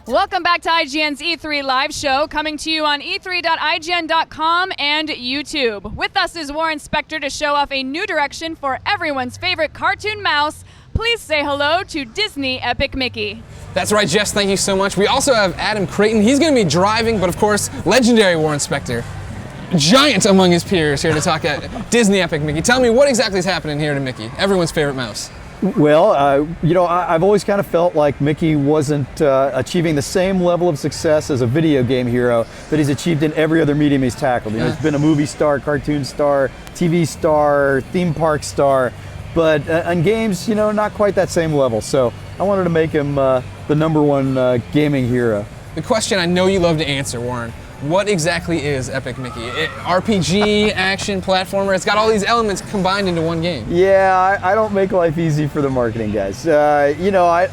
Welcome back to IGN's E3 Live Show, coming to you on e3.ign.com and YouTube. With us is Warren Spector to show off a new direction for everyone's favorite cartoon mouse. Please say hello to Disney Epic Mickey. That's right, Jess, thank you so much. We also have Adam Creighton. He's going to be driving, but of course, legendary Warren Spector, giant among his peers, here to talk at Disney Epic Mickey. Tell me, what exactly is happening here to Mickey, everyone's favorite mouse? Well, I've always kind of felt like Mickey wasn't achieving the same level of success as a video game hero that he's achieved in every other medium he's tackled. He's been a movie star, cartoon star, TV star, theme park star, but on games, not quite that same level. So I wanted to make him the #1 gaming hero. The question I know you love to answer, Warren. What exactly is Epic Mickey? RPG, action, platformer, it's got all these elements combined into one game. Yeah, I don't make life easy for the marketing guys. I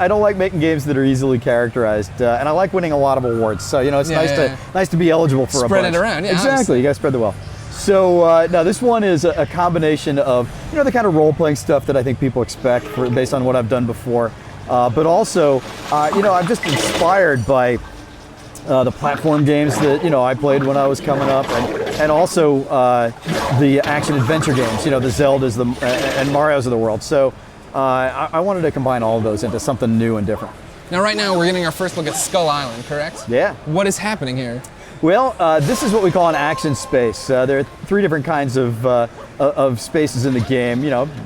don't like making games that are easily characterized, and I like winning a lot of awards. So, it's nice to be eligible for Spread a bunch. it around, yeah. Exactly, Obviously. You guys spread the wealth. So, now this one is a combination of, the kind of role-playing stuff that I think people expect based on what I've done before, but also, I'm just inspired by the platform games that I played when I was coming up, and also the action adventure games, the Zeldas and Mario's of the world. So I wanted to combine all of those into something new and different. Now, right now, we're getting our first look at Skull Island, correct? Yeah. What is happening here? Well, this is what we call an action space. There are 3 different kinds of spaces in the game.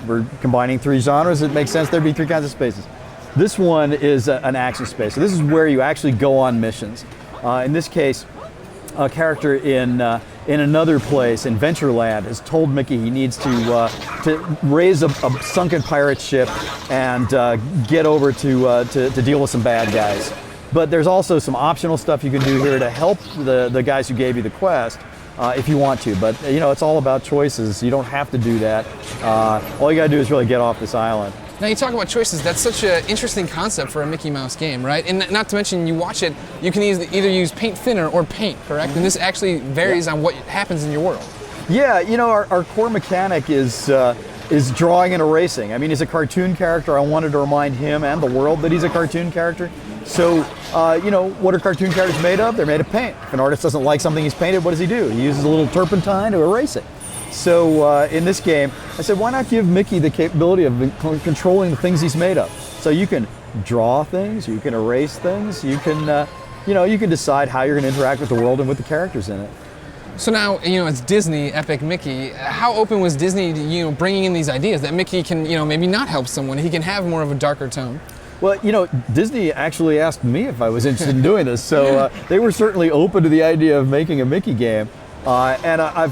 We're combining 3 genres. It makes sense there'd be 3 kinds of spaces. This one is an action space. So this is where you actually go on missions. In this case, a character in another place, in Ventureland, has told Mickey he needs to raise a sunken pirate ship and get over to deal with some bad guys. But there's also some optional stuff you can do here to help the guys who gave you the quest if you want to. But it's all about choices. You don't have to do that. All you gotta do is really get off this island. Now, you talk about choices. That's such an interesting concept for a Mickey Mouse game, right? And not to mention, you watch it, you can either use paint thinner or paint, correct? Mm-hmm. And this actually varies on what happens in your world. Yeah, our core mechanic is drawing and erasing. I mean, he's a cartoon character. I wanted to remind him and the world that he's a cartoon character. So, what are cartoon characters made of? They're made of paint. If an artist doesn't like something he's painted, what does he do? He uses a little turpentine to erase it. So in this game, I said, why not give Mickey the capability of controlling the things he's made of? So you can draw things, you can erase things, you can, you can decide how you're going to interact with the world and with the characters in it. So now, it's Disney Epic Mickey. How open was Disney to, bringing in these ideas that Mickey can, maybe not help someone? He can have more of a darker tone. Well, Disney actually asked me if I was interested in doing this, so they were certainly open to the idea of making a Mickey game. And I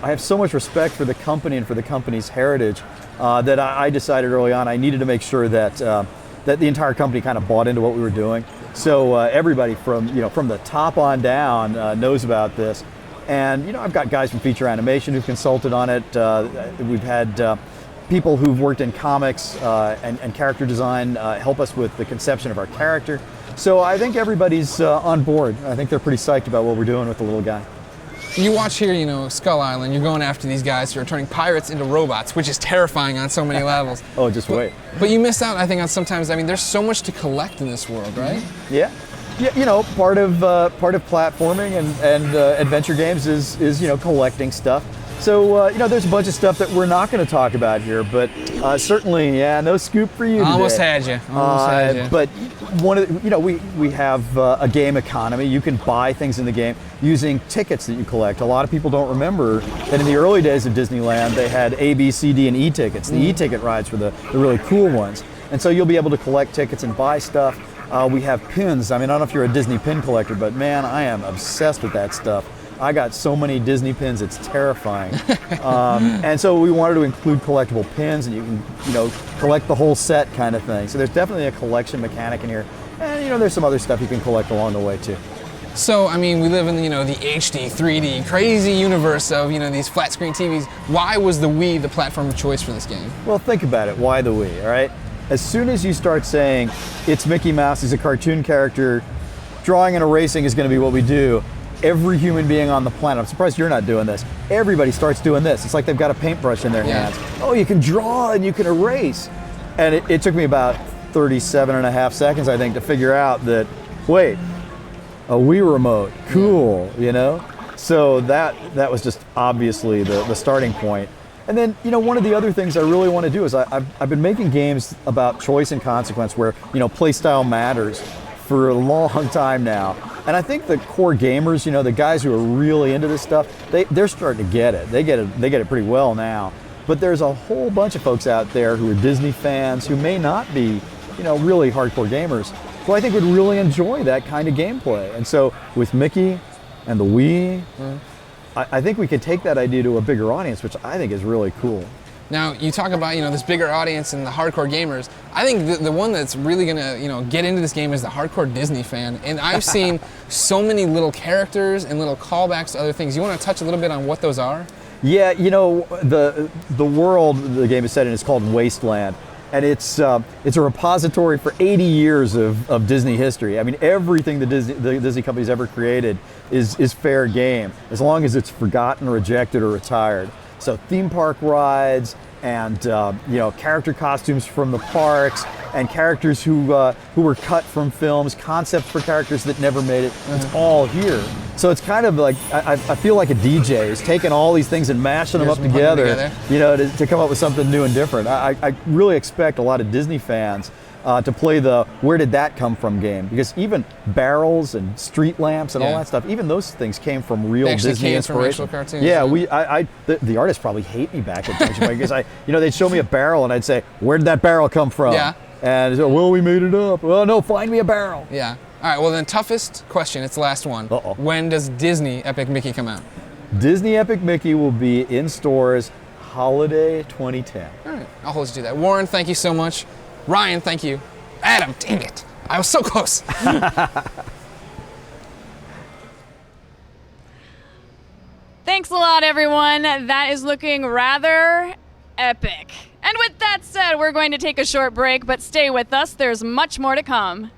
have so much respect for the company and for the company's heritage that I decided early on I needed to make sure that the entire company kind of bought into what we were doing. So everybody from the top on down knows about this, and I've got guys from feature animation who've consulted on it. We've had people who've worked in comics and character design help us with the conception of our character. So I think everybody's on board. I think they're pretty psyched about what we're doing with the little guy. You watch here, Skull Island, you're going after these guys who are turning pirates into robots, which is terrifying on so many levels. Oh, just wait. But you miss out, I think, on sometimes, there's so much to collect in this world, right? Yeah. Yeah, part of platforming and adventure games is collecting stuff. So, there's a bunch of stuff that we're not going to talk about here, but certainly, no scoop for you today. Almost had you. But one of the, we have a game economy. You can buy things in the game using tickets that you collect. A lot of people don't remember that in the early days of Disneyland, they had A, B, C, D, and E tickets. The E-ticket rides were the really cool ones. And so you'll be able to collect tickets and buy stuff. We have pins. I don't know if you're a Disney pin collector, but man, I am obsessed with that stuff. I got so many Disney pins, it's terrifying. And so we wanted to include collectible pins, and you can, collect the whole set kind of thing. So there's definitely a collection mechanic in here. And, there's some other stuff you can collect along the way, too. So, we live in, the HD, 3D, crazy universe of, these flat screen TVs. Why was the Wii the platform of choice for this game? Well, think about it. Why the Wii, all right? As soon as you start saying, it's Mickey Mouse, he's a cartoon character, drawing and erasing is going to be what we do, every human being on the planet, I'm surprised you're not doing this, everybody starts doing this. It's like they've got a paintbrush in their hands. Oh, you can draw and you can erase. And it took me about 37 and a half seconds, I think, to figure out that wait, a Wii remote, cool, you know? So that was just obviously the starting point. And then, you know, one of the other things I really want to do is I've been making games about choice and consequence where, you know, play style matters for a long time now. And I think the core gamers, you know, the guys who are really into this stuff, they're starting to get it. They get it pretty well now. But there's a whole bunch of folks out there who are Disney fans who may not be, you know, really hardcore gamers, who I think would really enjoy that kind of gameplay. And so with Mickey and the Wii, I think we could take that idea to a bigger audience, which I think is really cool. Now, you talk about, you know, this bigger audience and the hardcore gamers. I think the one that's really gonna, you know, get into this game is the hardcore Disney fan. And I've seen so many little characters and little callbacks to other things. You want to touch a little bit on what those are? Yeah, you know, the world the game is set in is called Wasteland. And it's a repository for 80 years of Disney history. I mean, everything the Disney company's ever created is fair game, as long as it's forgotten, rejected, or retired. So theme park rides and you know, character costumes from the parks and characters who were cut from films, concepts for characters that never made it. It's all here. So it's kind of like, I feel like a DJ is taking all these things and mashing them up together, you know, to come up with something new and different. I really expect a lot of Disney fans to play the where did that come from game, because even barrels and street lamps and all that stuff, even those things came from real Disney inspiration. From cartoons. Yeah, the artists probably hate me back at times because you know, they'd show me a barrel and I'd say, where did that barrel come from? Yeah. And they'd say, well, we made it up. Well, no, find me a barrel. Yeah. All right, well then, toughest question, it's the last one. When does Disney Epic Mickey come out? Disney Epic Mickey will be in stores holiday 2010. All right, I'll hold you to that. Warren, thank you so much. Ryan, thank you. Adam, dang it. I was so close. Thanks a lot, everyone. That is looking rather epic. And with that said, we're going to take a short break, but stay with us. There's much more to come.